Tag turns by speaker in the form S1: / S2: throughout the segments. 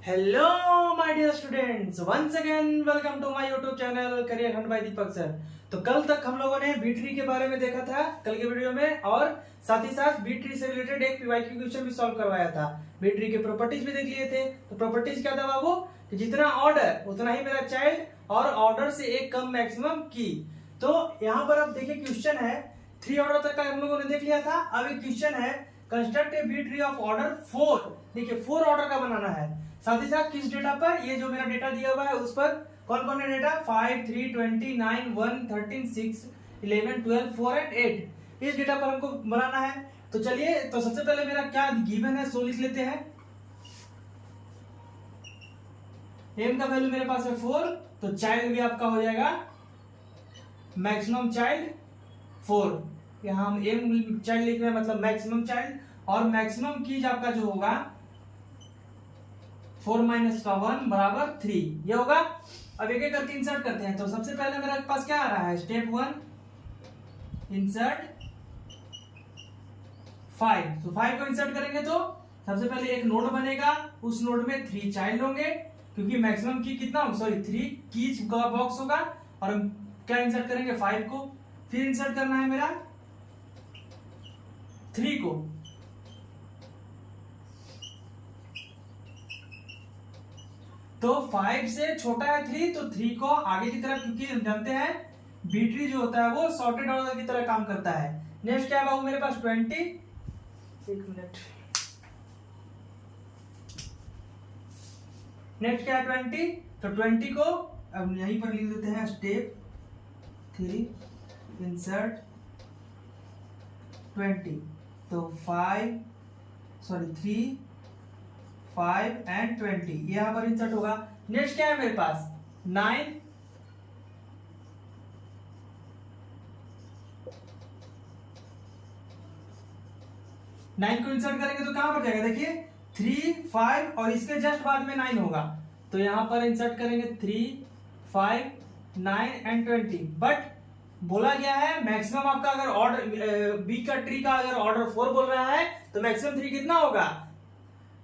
S1: Hello my dear students, once again welcome to my YouTube channel career hunt by Deepak sir. तो कल तक हम लोगों ने बी ट्री के बारे में देखा था कल के वीडियो में, और साथ ही साथ बी ट्री से रिलेटेड एक पीवाईक्यू क्वेश्चन भी सॉल्व करवाया था। बी ट्री के प्रॉपर्टीज भी देख लिए थे। तो प्रॉपर्टीज क्या था बाबू कि जितना ऑर्डर उतना ही मेरा चाइल्ड, और ऑर्डर से एक कम मैक्सिमम की। तो यहाँ पर अब देखिए क्वेश्चन है 3 ऑर्डर तक का हम लोगों ने देख लिया था। अब एक क्वेश्चन है construct a B tree of order 4। देखिए 4 ऑर्डर का बनाना है। साथ ही साथ किस डेटा पर, ये जो मेरा डेटा दिया हुआ है उस पर कौन कौन है डेटा 5, 3, 20, 9, 1, 13, 6, 11, 12, 4 एंड 8। इस डेटा पर हमको बनाना है। तो चलिए, तो सबसे पहले मेरा क्या गिवन है सो लिख लेते हैं। एम का वैल्यू मेरे पास है 4, तो चाइल्ड भी आपका हो जाएगा मैक्सिमम चाइल्ड 4। यहां हम एम चाइल्ड लिख रहे हैं, मतलब मैक्सिमम चाइल्ड, और मैक्सिमम कीज आपका जो होगा 4 माइनस का 1 बराबर 3, ये होगा। अब एक एक करके इंसर्ट करते हैं। तो सबसे पहले मेरे पास क्या आ रहा है, स्टेप 1 इंसर्ट 5। तो 5 को इंसर्ट करेंगे तो सबसे पहले एक नोड बनेगा, उस नोड में 3 चाइल्ड होंगे, क्योंकि मैक्सिमम की कितना, सॉरी 3 कीज का बॉक्स होगा। और हम क्या इंसर्ट करेंगे 5 को, फिर इंसर्ट करना है मेरा 3 को। तो 5 से छोटा है 3, तो 3 को आगे की तरफ, क्योंकि हम जानते हैं बी ट्री जो होता है वो सॉर्टेड ऑर्डर की तरह काम करता है। नेक्स्ट क्या है बाबू मेरे पास 20, एक मिनट, नेक्स्ट क्या है 20। तो 20 को अब यहीं पर लिख देते हैं स्टेप 3 इंसर्ट 20। तो 3, 5 एंड 20 यहां पर इंसर्ट होगा। नेक्स्ट क्या है मेरे पास 9, को इंसर्ट करेंगे तो कहां पर जाएगा, देखिए 3, 5 और इसके जस्ट बाद में 9 होगा। तो यहां पर इंसर्ट करेंगे 3, 5, 9 एंड 20। बट बोला गया है मैक्सिमम आपका, अगर ऑर्डर बी का ट्री का अगर ऑर्डर 4 बोल रहा है तो मैक्सिमम 3 कितना होगा,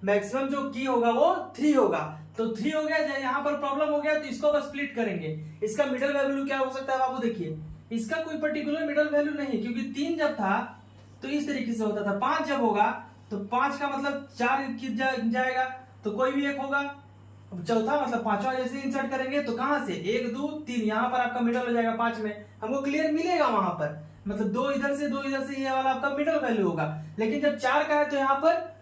S1: मैक्सिमम जो की होगा वो 3 होगा। तो 3 हो गया, यहां पर प्रॉब्लम हो गया तो इसको बस स्प्लिट करेंगे। इसका मिडिल वैल्यू क्या हो सकता है बाबू, देखिए इसका कोई पर्टिकुलर मिडिल वैल्यू नहीं है, क्योंकि 3 जब था तो इस तरीके से होता था, 5 जब होगा तो 5 का मतलब 4 जाएगा, तो कोई भी एक होगा। अब चौथा मतलब पांचवा जैसे इंसर्ट करेंगे तो कहां से 1, 2, 3 यहां पर आपका मिडिल हो जाएगा 5 में, हमको क्लियर मिलेगा वहां पर, मतलब 2 इधर से 2 इधर से, ये वाला आपका मिडिल वैल्यू होगा। लेकिन जब 4 का है तो यहाँ पर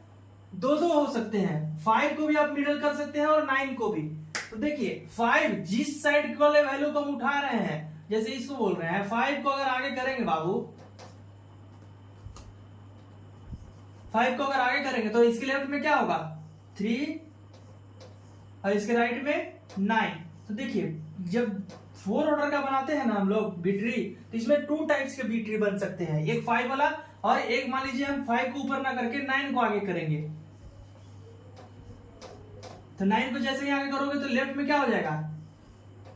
S1: 2 हो सकते हैं, 5 को भी आप मिडिल कर सकते हैं और 9 को भी। तो देखिए 5 जिस साइड वाले वैल्यू को हम उठा रहे हैं, जैसे इसको बोल रहे हैं 5 को अगर आगे करेंगे बाबू, 5 को अगर आगे करेंगे तो इसके लेफ्ट में क्या होगा 3 और इसके राइट में 9। तो देखिए जब 4 ऑर्डर का बनाते हैं ना हम लोग बी ट्री, तो इसमें 2 टाइप्स के बी ट्री बन सकते हैं, एक 5 वाला और एक मान लीजिए हम 5 को ऊपर ना करके 9 को आगे करेंगे। तो 9 को जैसे ही आगे करोगे तो लेफ्ट में क्या हो जाएगा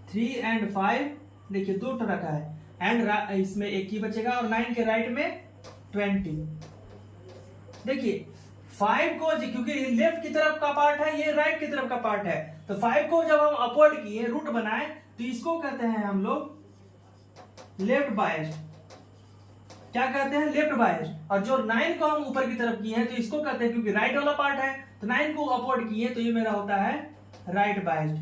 S1: 3 एंड 5, देखिए 2 तरह का है, एंड इसमें एक ही बचेगा, और 9 के राइट में 20। देखिए 5 को, क्योंकि लेफ्ट की तरफ का पार्ट है, ये राइट की तरफ का पार्ट है, तो 5 को जब हम अपवर्ड किए, रूट बनाए, तो इसको कहते हैं हम लोग लेफ्ट बायस्ड। क्या कहते हैं, लेफ्ट बायस्ड। और जो 9 को हम ऊपर की तरफ किए हैं तो इसको कहते हैं, क्योंकि राइट वाला पार्ट है, तो 9 को अपवर्ड किए तो ये मेरा होता है राइट बायस्ड।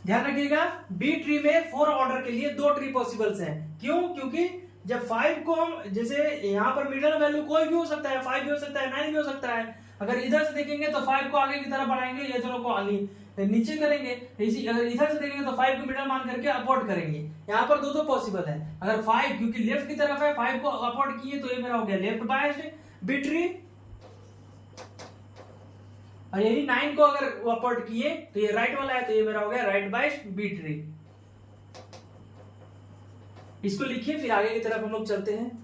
S1: ध्यान रखिएगा बी ट्री में 4 ऑर्डर के लिए 2 ट्री पॉसिबल्स हैं। क्यों, क्योंकि जब 5 को हम, जैसे यहाँ पर मिडिल वैल्यू कोई भी हो सकता है, 5 भी हो सकता है, 9 भी हो सकता है। अगर इधर से देखेंगे तो 5 को आगे की तरफ बढ़ाएंगे, ये दोनों को नीचे करेंगे। इसी अगर इधर से देखेंगे तो 5 को मिडिल मान करके अपवर्ड करेंगे। यहाँ पर दो पॉसिबल है। अगर 5 क्योंकि लेफ्ट की तरफ है, 5 को अपवर्ड किए तो ये मेरा हो गया लेफ्ट बायस्ड बी ट्री, और यही 9 को अगर अपवर्ड किए तो ये राइट वाला है, तो ये मेरा हो गया राइट बायस्ड बी ट्री। इसको लिखिए, फिर आगे की तरफ हम लोग चलते हैं।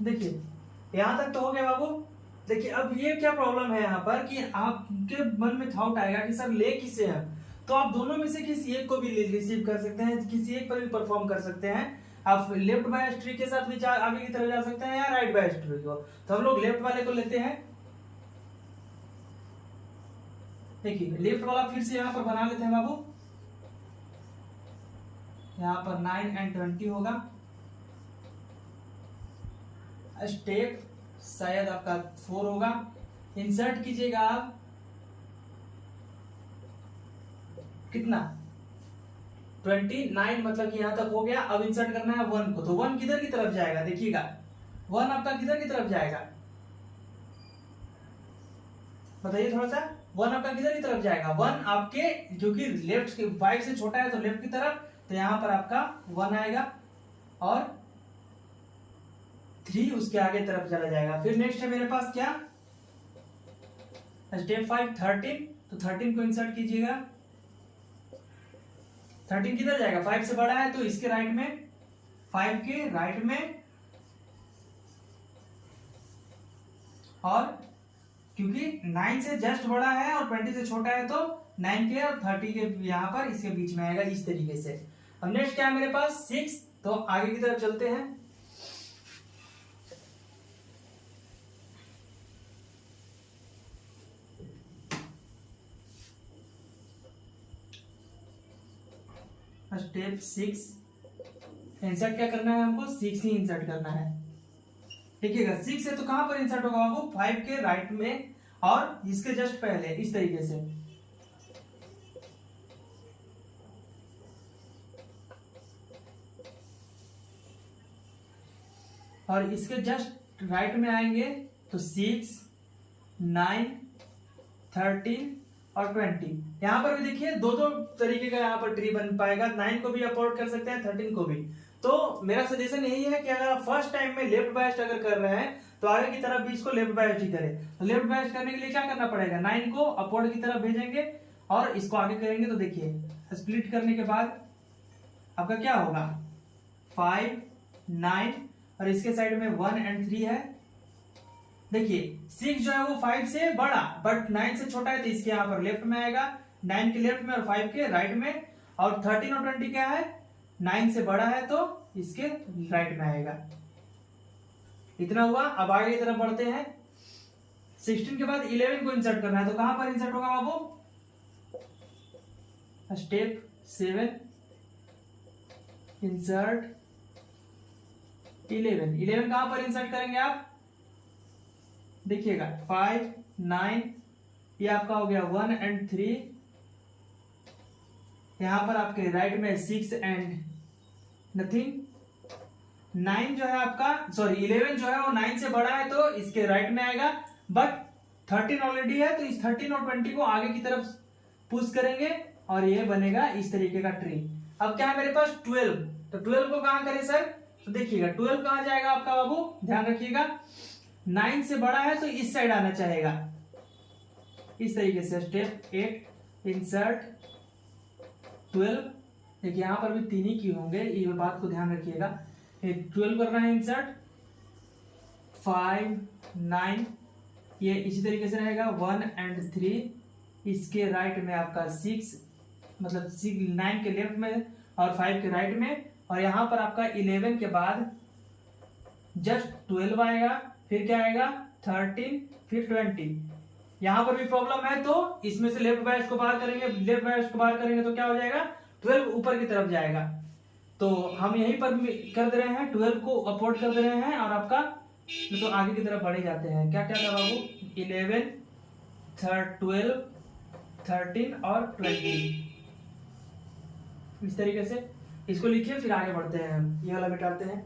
S1: देखिए यहां तक तो हो गया बाबू, देखिए अब ये क्या प्रॉब्लम है यहाँ पर कि आपके मन में थॉट आएगा कि सर ले किसे हैं, तो आप दोनों में से किसी एक को भी रिसीव कर सकते हैं, किसी एक पर भी परफॉर्म कर सकते हैं। आप लेफ्ट बायस ट्री के साथ भी आगे की तरफ जा सकते हैं या राइट बायस ट्री को। तो हम लोग लेफ्ट वाले को लेते हैं। देखिए लेफ्ट वाला फिर से यहाँ पर बना लेते हैं बाबू। यहाँ पर 9 एंड 20 होगा। स्टेप शायद आपका 4 होगा। इंसर्ट कीजिएगा आप कितना 29, मतलब कि यहां तक हो गया। अब इंसर्ट करना है 1 को, तो 1 किधर की तरफ जाएगा देखिएगा, 1 आपका किधर की तरफ जाएगा बताइए थोड़ा सा। 1 आपका किधर की तरफ जाएगा, 1 आपके क्योंकि लेफ्ट के 5 से छोटा है तो लेफ्ट की तरफ, तो यहां पर आपका 1 आएगा और 3 उसके आगे तरफ चला जाएगा। फिर नेक्स्ट है मेरे पास क्या स्टेप 5 13, तो 13 को इंसर्ट कीजिएगा। 13 किधर जाएगा, 5 से बड़ा है तो इसके राइट में, 5 के राइट में, और क्योंकि 9 से जस्ट बड़ा है और 20 से छोटा है तो 9 के और 30 के यहां पर इसके बीच में आएगा इस तरीके से। अब नेक्स्ट क्या है मेरे पास 6, तो आगे की तरफ चलते हैं। स्टेप 6 इंसर्ट क्या करना है हमको, 6 ही इंसर्ट करना है। देखिएगा 6 है तो कहां पर इंसर्ट होगा बाबू, 5 के राइट में और इसके जस्ट पहले इस तरीके से। और इसके जस्ट राइट में आएंगे तो 6 9 13 और 20। यहां पर भी देखिए दो दो तरीके का यहाँ पर ट्री बन पाएगा, 9 को भी अपोर्ट कर सकते हैं 13 को भी। तो मेरा सजेशन यही है कि अगर आप फर्स्ट टाइम में लेफ्ट बायस्ड अगर कर रहे हैं तो आगे की तरफ भी इसको लेफ्ट बायस्ड ही करें। तो लेफ्ट बायस्ड करने के लिए क्या करना पड़ेगा, 9 को अपवर्ड की तरफ भेजेंगे और इसको आगे करेंगे। तो देखिए स्प्लिट करने के बाद आपका क्या होगा 5 9 और इसके साइड में 1 एंड 3 है। देखिए 6 जो है वो 5 से बड़ा बट 9 से छोटा है तो इसके यहाँ पर लेफ्ट में आएगा, 9 के लेफ्ट में और 5 के राइट में। और 13 और 20 क्या है, 9 से बड़ा है तो इसके राइट में आएगा। इतना हुआ। अब आगे की तरफ बढ़ते हैं। 16 के बाद 11 को इंसर्ट करना है, तो कहां पर इंसर्ट होगा बाबू, स्टेप 7 इंसर्ट 11 कहां पर इंसर्ट करेंगे आप देखिएगा 5 9, ये आपका हो गया 1 एंड 3। यहां पर आपके राइट में 6 एंड नथिंग। 9 जो है आपका सॉरी 11 जो है वो 9 से बड़ा है तो इसके राइट में आएगा, बट 13 ऑलरेडी है तो इस 13 और 20 को आगे की तरफ पुश करेंगे और ये बनेगा इस तरीके का ट्री। अब क्या है मेरे पास 12, तो 12 को कहां करें सर, तो देखिएगा 12 कहां जाएगा आपका बाबू, ध्यान रखिएगा 9 से बड़ा है तो इस साइड आना चाहेगा इस तरीके से। स्टेप 8 इंसर्ट 12, देखिए यहां पर भी 3 ही की होंगे, ये बात को ध्यान रखिएगा। 12 करना है इंसर्ट 5 9, ये इसी तरीके से रहेगा 1 एंड 3। इसके राइट में आपका 6 मतलब 9 के लेफ्ट में और 5 के राइट में। और यहां पर आपका 11 के बाद जस्ट 12 आएगा, फिर क्या आएगा 13 फिर 20। यहां पर भी प्रॉब्लम है तो इसमें से लेफ्ट बायस को बाहर करेंगे, लेफ्ट बायस को बाहर करेंगे तो क्या हो जाएगा 12 ऊपर की तरफ जाएगा। तो हम यहीं पर भी कर दे रहे हैं 12 को अपवर्ड कर दे रहे हैं और आपका तो आगे की तरफ बढ़े जाते हैं। क्या क्या था बाबू 11 12 13 और 20 इस तरीके से इसको लिखिए, फिर आगे बढ़ते हैं। ये वाला मिटाते हैं।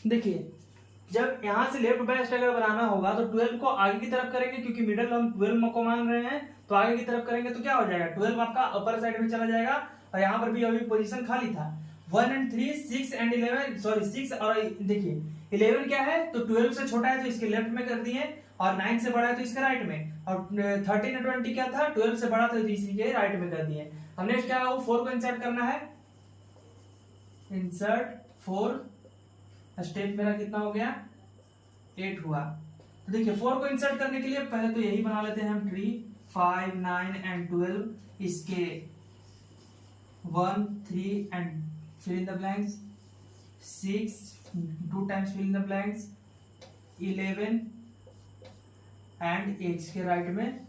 S1: देखिए जब यहां से लेफ्ट बायस्ड अगर बनाना होगा तो 12 को आगे की तरफ करेंगे क्योंकि मिडल हम 12 को मान रहे हैं, तो आगे की तरफ करेंगे तो क्या हो जाएगा 12 आपका अपर साइड में चला जाएगा और यहां पर भी अभी पोजीशन खाली था। 1 एंड 3 6 एंड 11 सॉरी 6 और देखिए 11 क्या है तो 12 से छोटा है तो इसके लेफ्ट में कर दिए और 9 से बड़ा है तो इसके राइट में, और 13 और 20 क्या था 12 से बड़ा था तो इसके राइट में कर दिए। अब नेक्स्ट क्या है 4 को इंसर्ट करना है, इंसर्ट 4 स्टेप मेरा कितना हो गया, 8 हुआ। तो देखिए 4 को इंसर्ट करने के लिए पहले तो यही बना लेते हैं हम, 3, 5, 9 एंड 12, इसके 1, 3 and fill in the blanks, 6 2 times fill in the blanks, 11 and X के राइट में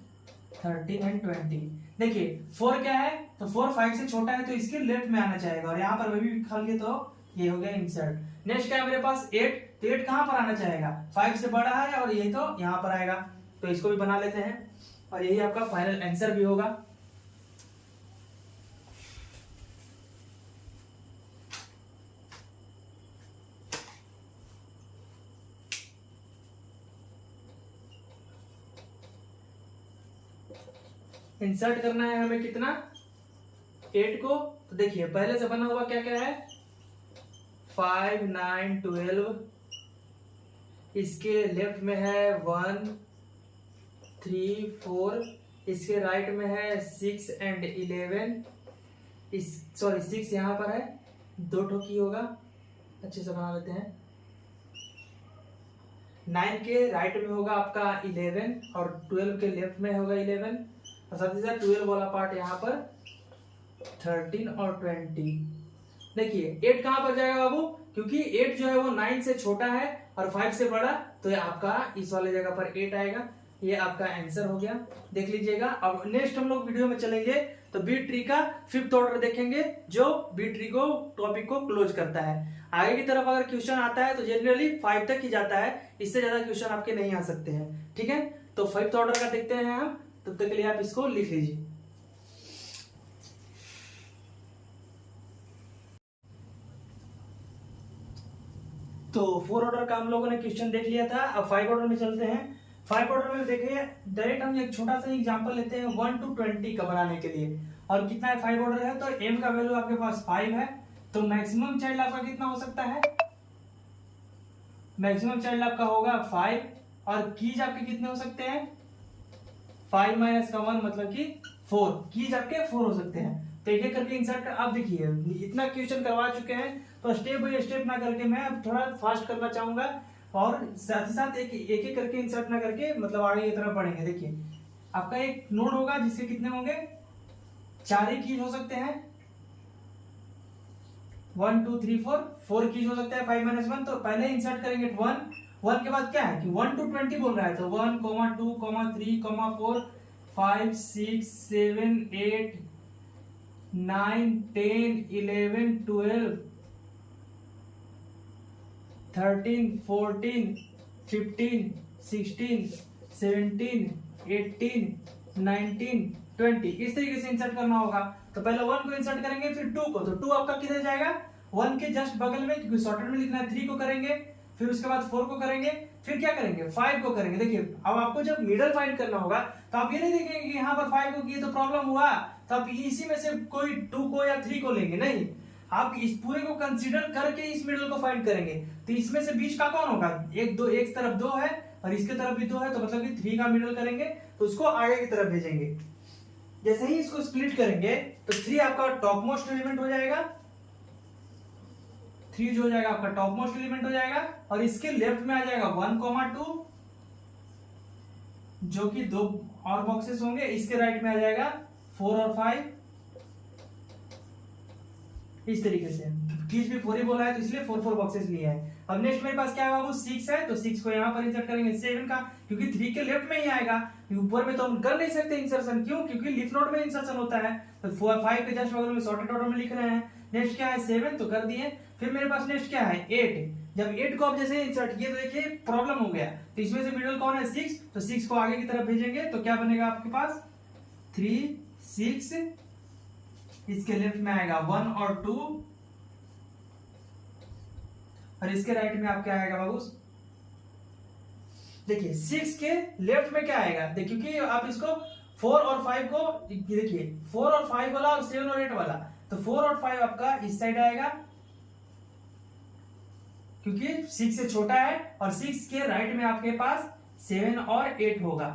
S1: 13 एंड 20। देखिए 4 क्या है, तो 4 5 से छोटा है तो इसके लेफ्ट में आना चाहेगा, और यहाँ पर वही भी खा लिए तो ये हो गया इंसर्ट। नेक्स्ट क्या है मेरे पास 8, तो 8 कहाँ पर आना चाहेगा, 5 से बड़ा है और ये तो यहाँ पर आएगा, तो इसको भी बना लेते हैं और यही आपका फाइनल आंसर भी होगा। इंसर्ट करना है हमें कितना, 8 को। तो देखिए पहले से बना हुआ क्या क्या है, 5, 9, 12, इसके लेफ्ट में है 1, 3, 4, इसके राइट में है 6 एंड 11, इस सॉरी 6 यहाँ पर है, 2 ठो की होगा, अच्छे से बना लेते हैं। 9 के राइट में होगा आपका 11 और 12 के लेफ्ट में होगा 11, और साथ ही साथ 12 वाला पार्ट यहाँ पर 13 और 20। देखिए 8 कहां पर जाएगा बाबू, क्योंकि 8 जो है वो 9 से छोटा है और 5 से बड़ा, तो ये आपका इस वाले जगह पर 8 आएगा। ये आपका आंसर हो गया, देख लीजिएगा। अब नेक्स्ट हम लोग वीडियो में चलेंगे तो बी ट्री का 5th ऑर्डर देखेंगे, जो बी ट्री को टॉपिक को क्लोज करता है। आगे की तरफ अगर क्वेश्चन आता है तो जनरली 5 तक ही जाता है, इससे ज्यादा क्वेश्चन आपके नहीं आ सकते हैं, ठीक है। तो 5th ऑर्डर का देखते हैं हम, तब तक के लिए आप इसको लिख लीजिए। तो 4 ऑर्डर का हम लोगों ने क्वेश्चन देख लिया था, अब 5 ऑर्डर में चलते हैं। 5 ऑर्डर में देखिए डायरेक्ट हम एक छोटा सा एग्जांपल लेते हैं 1 to 20 का बनाने के लिए। और कितना है 5 ऑर्डर है, तो m का वैल्यू आपके पास 5 है, तो मैक्सिमम चाइल्ड आपका कितना हो सकता है, मैक्सिमम चाइल्ड आपका होगा 5, और कीज आपके कितने हो सकते हैं, 5 माइनस का 1 मतलब कि 4, कीज आपके 4 हो सकते हैं। तो एक एक करके इंसर्ट कर, आप देखिए इतना क्वेश्चन करवा चुके हैं, तो स्टेप बाय स्टेप ना करके मैं अब थोड़ा फास्ट करना चाहूंगा, और साथ ही साथ एक एक करके इंसर्ट ना करके मतलब आगे की तरफ बढ़ेंगे। देखिए आपका एक नोड होगा जिसके कितने होंगे, 4 ही कीज हो सकते हैं, 1 2 3 4 कीज हो सकते हैं 5 माइनस 1। तो पहले इंसर्ट करेंगे 1 के बाद क्या है कि 1 to 20 बोल रहा है, तो 1, 2, 3, 4, 5, 6, 7, 8, 9, 10, 11, 12, 13, 14, 15, 16, 17, 18, 19, 20 इस तरीके से इंसर्ट करना होगा। तो पहले 1 को इंसर्ट करेंगे, फिर 2 को, तो 2 आपका किधर जाएगा, 1 के जस्ट बगल में, क्योंकि शॉर्टकट में लिखना है। 3 को करेंगे, फिर उसके बाद 4 को करेंगे, फिर क्या करेंगे 5 को करेंगे। देखिए अब आपको जब मिडल फाइंड करना होगा तो आप ये नहीं देखेंगे कि यहाँ पर 5 को किए तो प्रॉब्लम हुआ, तो आप इसी में से कोई 2 को या 3 को लेंगे, नहीं, आप इस पूरे को कंसीडर करके इस मिडल को फाइंड करेंगे। तो इसमें से बीच का कौन होगा, एक तरफ 2 है और इसके तरफ भी 2 है, तो मतलब कि 3 का मिडल करेंगे तो उसको आगे की तरफ भेजेंगे। जैसे ही इसको स्प्लिट करेंगे तो 3 आपका टॉप मोस्ट एलिमेंट हो जाएगा, 3 जो हो जाएगा आपका टॉप मोस्ट एलिमेंट हो जाएगा, और इसके लेफ्ट में आ जाएगा 1, 2 जो कि 2 और बॉक्सेस होंगे, इसके राइट में आ जाएगा 4 और 5 इस तरीके से। कीज भी 4 ही बोला है तो इसलिए 4 बॉक्सेस लिए हैं। अब नेक्स्ट मेरे पास क्या है बाबू, 6 है, तो 6 को यहाँ पर इंसर्ट करेंगे 7 का, क्योंकि 3 के लेफ्ट में ही आएगा, ऊपर में तो हम कर नहीं सकते इंसर्शन, क्यों, क्योंकि लीफ नोड में इंसर्शन होता है। तो 5 के जस्ट बगल में सॉर्टेड ऑर्डर में लिख रहे हैं। नेक्स्ट क्या है 7, तो कर दिए। फिर मेरे पास नेक्स्ट क्या है 8, जब 8 को आप जैसे इंसर्ट किए तो देखिए प्रॉब्लम हो गया, तो इसमें से मिडल कौन है 6, तो 6 को आगे की तरफ भेजेंगे तो क्या बनेगा आपके पास 3, 6, इसके लेफ्ट में आएगा 1 और 2, और इसके राइट में आपका आएगा बाबू, देखिए 6 के लेफ्ट में क्या आएगा, देखिए क्योंकि आप इसको 4 और 5 को देखिए 4 और 5 वाला और 7 और 8 वाला, तो 4 और 5 आपका इस साइड आएगा क्योंकि 6 से छोटा है, और 6 के राइट में आपके पास 7 और 8 होगा।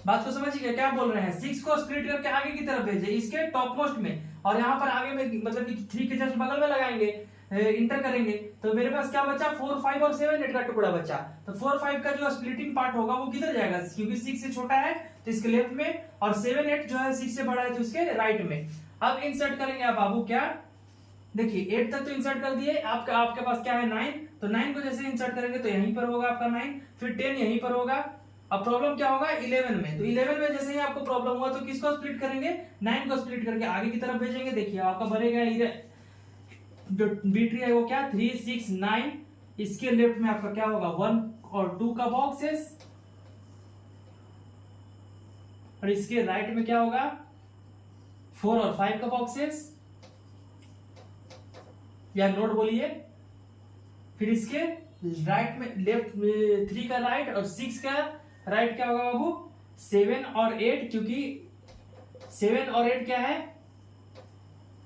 S1: बात को समझिए क्या बोल रहे हैं, 6 को स्प्लिट करके आगे की तरफ भेजे इसके टॉप मोस्ट में, और यहाँ पर आगे में मतलब कि 3 के जस्ट बगल में लगाएंगे, इंटर करेंगे तो मेरे पास क्या बचा 4 5 और 7 8 का टुकड़ा बचा। तो 4 5 का जो स्प्लिटिंग पार्ट होगा वो किधर जाएगा, क्योंकि 6 से छोटा है तो इसके लेफ्ट में, और 7 8 जो है 6 से बड़ा है तो इसके राइट में। अब इंसर्ट करेंगे आप बाबू क्या, देखिए 8 तक तो इंसर्ट कर दिए, आपके पास क्या है 9, तो 9 को जैसे इंसर्ट करेंगे तो यहीं पर होगा आपका 9, फिर 10 यहीं पर होगा। अब प्रॉब्लम क्या होगा 11 में, तो 11 में जैसे ही आपको प्रॉब्लम हुआ तो किसको स्प्लिट करेंगे, 9 को स्प्लिट करके आगे की तरफ भेजेंगे। देखिए आपका बनेगा जो B ट्री है वो क्या 3 6 9, इसके लेफ्ट में आपका क्या होगा 1 और 2 का बॉक्सेस, और इसके राइट में क्या होगा 4 और 5 का बॉक्सेस, या नोट बोलिए। फिर इसके राइट में लेफ्ट 3 का राइट और 6 का राइट क्या होगा बाबू 7 और 8, क्योंकि 7 और 8 क्या है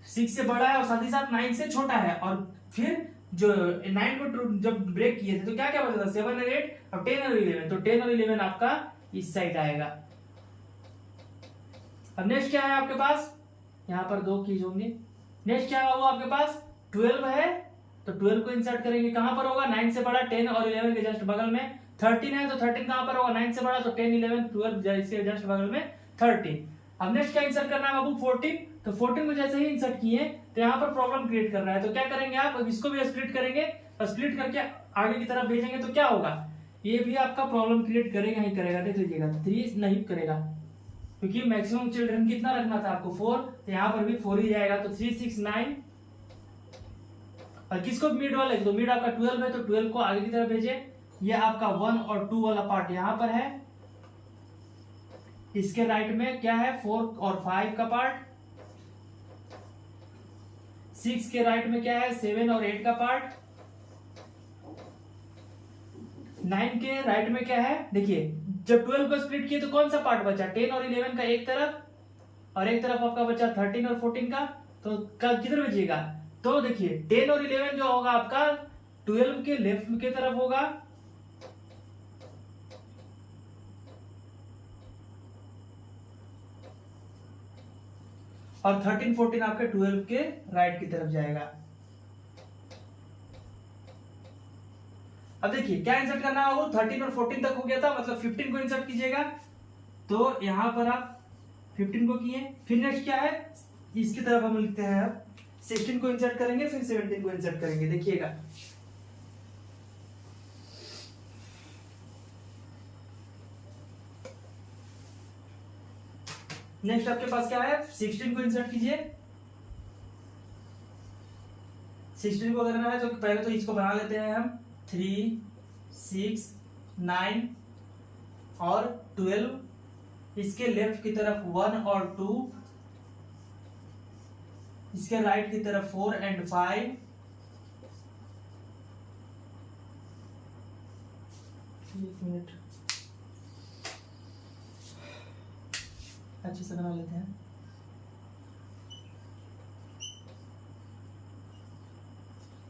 S1: 6 से बड़ा है और साथ ही साथ 9 से छोटा है। और फिर जो 9 को जब ब्रेक किए थे तो क्या क्या बचा था 7 और 8 और 10 और 11, तो 10 और 11 आपका इस साइड आएगा। अब नेक्स्ट क्या है आपके पास, यहां पर 2 कीज होंगे। नेक्स्ट क्या है वो आपके पास 12 है, तो 12 को इंसर्ट करेंगे, कहां पर होगा 9 से बड़ा 10 और 11 के जस्ट बगल में। 13 है तो 13 कहां पर होगा 9 से बड़ा, तो 10 11 12 इसके जस्ट बगल में 13। अब नेक्स्ट क्या इंसर्ट करना है बाबू 14, तो 14 को जैसे ही इंसर्ट किए तो यहाँ पर प्रॉब्लम क्रिएट कर रहा है, तो क्या करेंगे आप अब इसको भी स्प्लिट करेंगे, और स्प्लिट करके आगे की तरफ भेजेंगे तो क्या होगा, ये भी आपका प्रॉब्लम क्रिएट करेगा ही करेगा। देख लीजिएगा 3 नहीं करेगा, क्योंकि मैक्सिमम चिल्ड्रन कितना रखना था आपको 4, तो यहाँ पर भी 4 ही जाएगा, तो 3 6 9। और किसको मिड वाले, तो मिड आपका 12 है तो 12 को आगे की तरफ भेजे। ये आपका 1 और 2 वाला पार्ट यहाँ पर है, इसके राइट में क्या है 4 और 5 का पार्ट, 6 के राइट में क्या है 7 और 8 का पार्ट, 9 के राइट में क्या है, देखिए जब 12 को स्प्लिट किए तो कौन सा पार्ट बचा 10 और 11 का एक तरफ, और एक तरफ आपका बचा 13 और 14 का, तो किधर भेजिएगा, तो देखिए 10 और 11 जो होगा आपका 12 के लेफ्ट की तरफ होगा, और 13 14 आपके 12 के राइट की तरफ जाएगा। अब देखिए क्या इंसर्ट करना है वो 13 और 14 तक हो गया था, मतलब 15 को इंसर्ट कीजिएगा, तो यहां पर आप 15 को किए। फिर नेक्स्ट क्या है इसकी तरफ हम लिखते हैं अब 16 को इंसर्ट करेंगे, फिर 17 को इंसर्ट करेंगे। देखिएगा नेक्स्ट आपके पास क्या है 16 को इंसर्ट कीजिए। 16 को करना है तो पहले तो इसको बना लेते हैं हम 3 6 9 और 12, इसके लेफ्ट की तरफ 1 और 2, इसके राइट की तरफ 4 एंड 5, एक मिनट अच्छे से बना लेते हैं।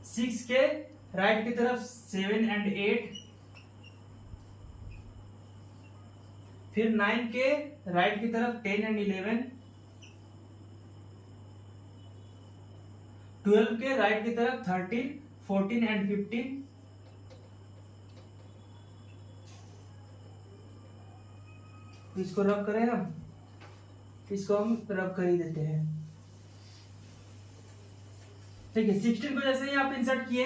S1: सिक्स के राइट की तरफ 7 एंड 8, फिर 9 के राइट की तरफ 10 एंड 11, 12 के राइट की तरफ 13 14 एंड 15, इसको रब करें हम, इसको हम रब कर ही देते हैं। ठीक है 16 को जैसे ही आप इंसर्ट किए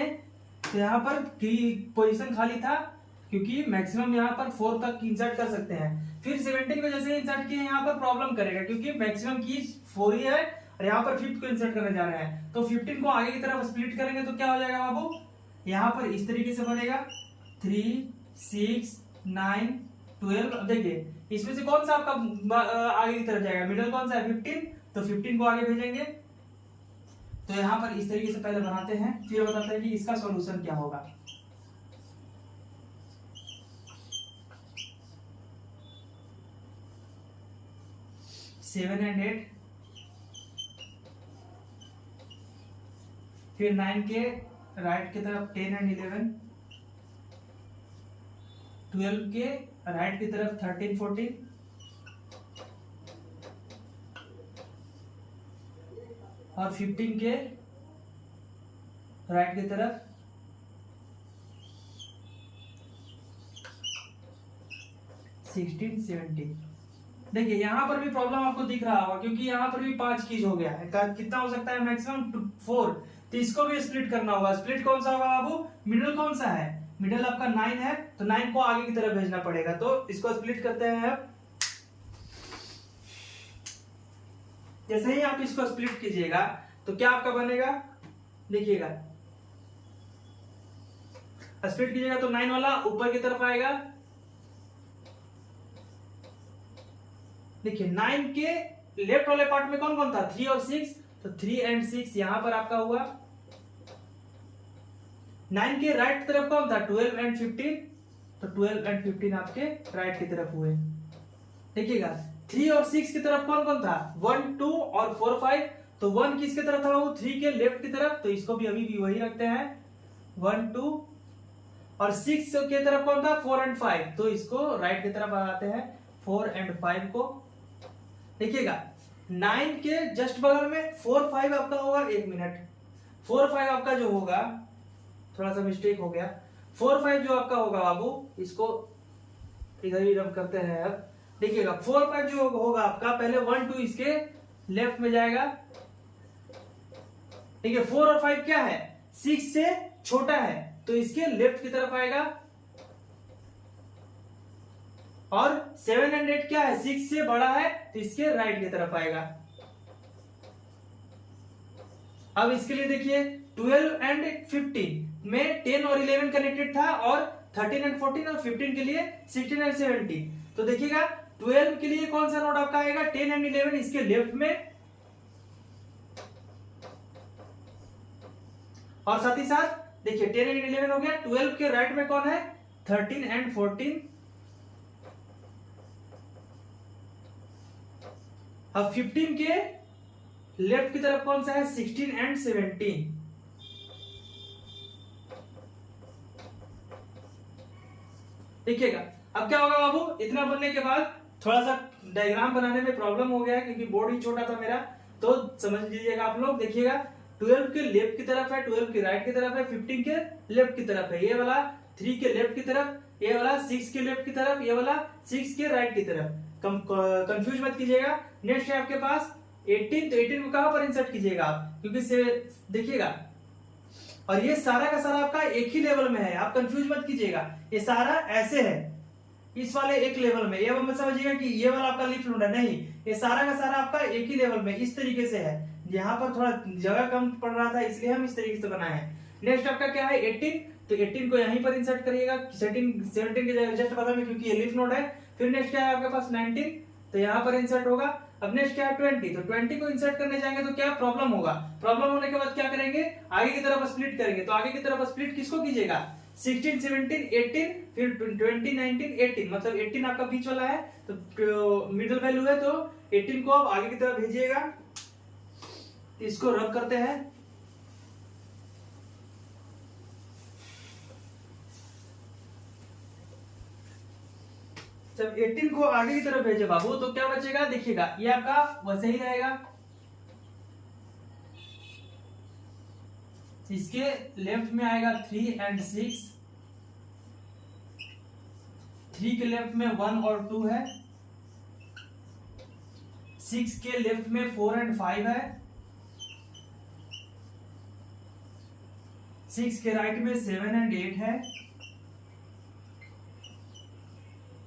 S1: तो यहाँ पर पोजीशन खाली था, क्योंकि मैक्सिमम यहाँ पर 4 तक इंसर्ट कर सकते हैं। फिर 17 को जैसे इंसर्ट किए यहाँ पर प्रॉब्लम करेगा, क्योंकि मैक्सिमम की 4 ही है और यहाँ पर 5th को इंसर्ट करने जा रहे हैं, तो 15 को आगे की तरफ स्प्लिट करेंगे तो क्या हो जाएगा बाबू, यहाँ पर इस तरीके से बनेगा 3 6 9 12। अब देखिए इसमें से कौन सा आपका आगे की तरफ जाएगा, मिडिल कौन सा है 15, तो 15 को आगे भेजेंगे। तो यहाँ पर इस तरीके से पहले बनाते हैं, फिर बताते हैं कि इसका सॉल्यूशन क्या होगा। सेवन एंड 8, फिर 9 के राइट की तरफ 10 एंड 11, 12 के राइट की तरफ 13 14, और 15 के राइट की तरफ, 16 17। देखिए यहाँ पर भी प्रॉब्लम आपको दिख रहा होगा क्योंकि यहाँ पर भी 5 कीज हो गया है। कितना हो सकता है मैक्सिमम 4। तो इसको भी स्प्लिट करना होगा। स्प्लिट कौन सा होगा बाबू? मिडिल कौन सा है? मिडिल आपका 9 है, तो 9 को आगे की तरफ भेजना पड़ेगा। तो इसको स्प्लिट करते हैं अब। जैसे ही आप इसको स्प्लिट कीजिएगा तो क्या आपका बनेगा, देखिएगा स्प्लिट कीजिएगा तो 9 वाला ऊपर की तरफ आएगा। देखिए 9 के लेफ्ट वाले पार्ट में कौन कौन था? 3 और 6, तो 3 एंड 6 यहां पर आपका हुआ। 9 के राइट तरफ कौन था? 12 एंड 15, तो 12 एंड 15 आपके राइट की तरफ हुए। देखिएगा 3 और 6 की तरफ कौन कौन था? 1 2 और 4 5, तो 1 किसके तरफ था? वो 3 के लेफ्ट की तरफ, तो इसको भी अभी भी वही रखते हैं 1 2। और 6 के तरफ कौन था? 4 एंड 5, तो इसको राइट की तरफ आते हैं 4 एंड 5 को। देखिएगा 9 के जस्ट बगल में 4 5 आपका होगा। 1 मिनट, 4 5 आपका जो होगा, थोड़ा सा मिस्टेक हो गया। 4 5 जो आपका होगा बाबू, इसको इधर ही रब करते हैं अब। देखिएगा 4 5 जो होगा आपका, पहले 1 2 इसके लेफ्ट में जाएगा। देखिए 4 और 5 क्या है? 6 से छोटा है, तो इसके लेफ्ट की तरफ आएगा। और 7 एंड 8 क्या है? 6 से बड़ा है, तो इसके राइट की तरफ आएगा। अब इसके लिए देखिए 12 एंड 15 में 10 और 11 कनेक्टेड था, और 13 एंड 14 और 15 के लिए 16 एंड 17। तो देखिएगा 12 के लिए कौन सा नोड आपका आएगा? 10 एंड 11 इसके लेफ्ट में, और साथ ही साथ देखिए 10 एंड 11 हो गया। 12 के राइट में कौन है? 13 एंड 14। अब 15 के लेफ्ट की तरफ कौन सा है? 16 एंड 17। देखिएगा अब क्या होगा बाबू, इतना बनने के बाद थोड़ा सा डायग्राम बनाने में प्रॉब्लम हो गया है क्योंकि बोर्ड ही छोटा था मेरा, तो समझ लीजिएगा आप लोग। देखिएगा 12 के लेफ्ट की तरफ है, 12 के राइट की तरफ है, 15 के लेफ्ट की तरफ है। ये वाला 3 के लेफ्ट की तरफ, ये वाला 6 के लेफ्ट की तरफ, ये वाला 6 के राइट की तरफ। कंफ्यूज मत कीजिएगा। नेक्स्ट है आपके पास 18, तो 18 को कहां पर इंसर्ट कीजिएगा आप? क्योंकि से देखिएगा, और ये सारा का सारा आपका एक ही लेवल में है, आप कंफ्यूज मत कीजिएगा। ये सारा ऐसे है इस वाले एक लेवल में, ये मत समझिएगा कि ये वाला आपका लीफ नोड है, नहीं, ये सारा का सारा आपका एक ही लेवल में इस तरीके से है। यहाँ पर थोड़ा जगह कम पड़ रहा था, इसलिए हम इस तरीके से बनाए हैं। नेक्स्ट आपका क्या है 18, तो 18 को यहीं पर इंसर्ट करिएगा 17 के जस्ट बगल में, क्योंकि ये लीफ नोड है। फिर नेक्स्ट क्या है आपके पास 19, तो यहाँ पर इंसर्ट होगा। अब नेक्स्ट क्या है 20, तो 20 को इंसर्ट करने जाएंगे तो क्या प्रॉब्लम होगा? प्रॉब्लम होने के बाद क्या करेंगे? आगे की तरफ स्प्लिट करेंगे। तो आगे की तरफ स्प्लिट किसको कीजिएगा? 16 17 18, फिर 20 19 18, मतलब 18 आपका बीच वाला है, तो मिडिल वैल्यू है, तो 18 को आप आगे की तरफ भेजिएगा। इसको रब करते हैं। जब 18 को आगे की तरफ भेजे बाबू, तो क्या बचेगा? देखिएगा ये आपका वैसे ही रहेगा। इसके लेफ्ट में आएगा 3 एंड 6, 3 के लेफ्ट में 1 और 2 है, 6 के लेफ्ट में 4 एंड 5 है, 6 के राइट में 7 एंड 8 है।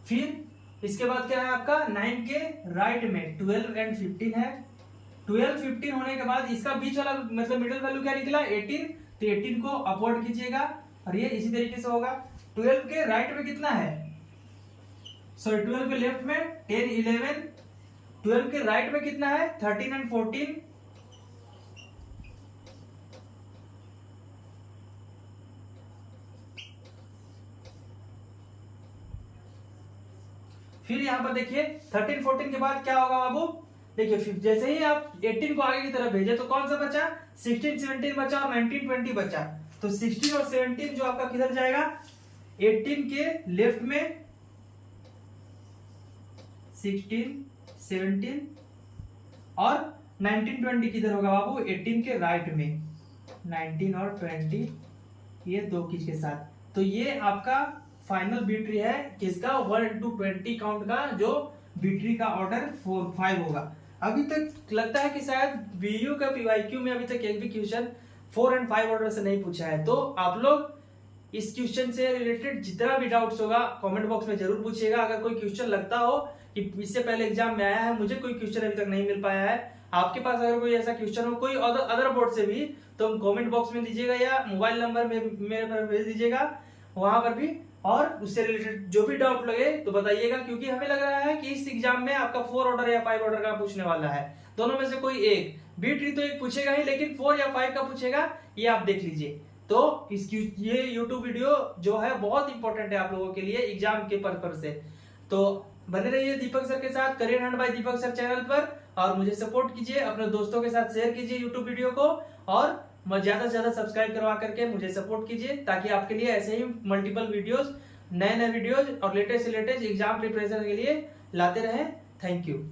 S1: फिर इसके बाद क्या है आपका 9 के राइट में 12 एंड 15 है। 12 15 होने के बाद इसका बीच वाला मतलब मिडिल वैल्यू क्या निकला? 18, तो 18 को अपवर्ड कीजिएगा, और ये इसी तरीके से होगा। 12 के राइट में कितना है? सॉरी 12 के लेफ्ट में 10 11, 12 के राइट में कितना है? 13 एंड 14। फिर यहां पर देखिए 13 14 के बाद क्या होगा बाबू? देखिए फिर जैसे ही आप 18 को आगे की तरफ भेजे तो कौन सा बचा? 16 17 बचा और 19 20 बचा। तो 16 और 17 जो आपका किधर जाएगा? 18 के लेफ्ट में, 16 17, और 19 20 किधर होगा बाबू? 18 के राइट में। 19 और 20 ये 2 कीज के साथ। तो ये आपका फाइनल बी ट्री है किसका 1 into 20 काउंट का, जो बी ट्री का ऑर्डर 4-5 होगा। अभी तक लगता है कि शायद बीयू का पीवाईक्यू में अभी तक एक भी क्वेश्चन 4 और 5 ऑर्डर से नहीं पूछा है। तो आप लोग इस क्वेश्चन से रिलेटेड जितना भी डाउट्स होगा कमेंट बॉक्स में जरूर पूछिएगा। अगर कोई क्वेश्चन लगता हो कि इससे पहले एग्जाम में आया है, मुझे कोई क्वेश्चन अभी तक नहीं मिल पाया है, आपके पास अगर कोई ऐसा क्वेश्चन हो कोई अदर बोर्ड से भी, तो कमेंट बॉक्स में दीजिएगा या मोबाइल नंबर में मेरे पर भेज दीजिएगा वहां पर भी, और उससे रिलेटेड जो भी डाउट लगे तो बताइएगा। क्योंकि हमें लग रहा है कि इस एग्जाम में आपका 4 ऑर्डर या 5 ऑर्डर का पूछने वाला है, दोनों में से कोई एक। बी ट्री तो एक पूछेगा ही, लेकिन 4 या 5 का पूछेगा, ये आप देख लीजिए। तो ये YouTube वीडियो जो है बहुत इंपॉर्टेंट है आप लोगों के लिए एग्जाम के पर्पज से। तो बने रहिए दीपक सर के साथ, career hand bye Deepak sir channel पर, और मुझे सपोर्ट कीजिए, अपने दोस्तों के साथ शेयर कीजिए YouTube वीडियो को, और ज्यादा से ज्यादा सब्सक्राइब करवा करके मुझे सपोर्ट कीजिए, ताकि आपके लिए ऐसे ही मल्टीपल वीडियोस, नए वीडियोस और लेटेस्ट एग्जाम प्रिपरेशन के लिए लाते रहें। Thank you.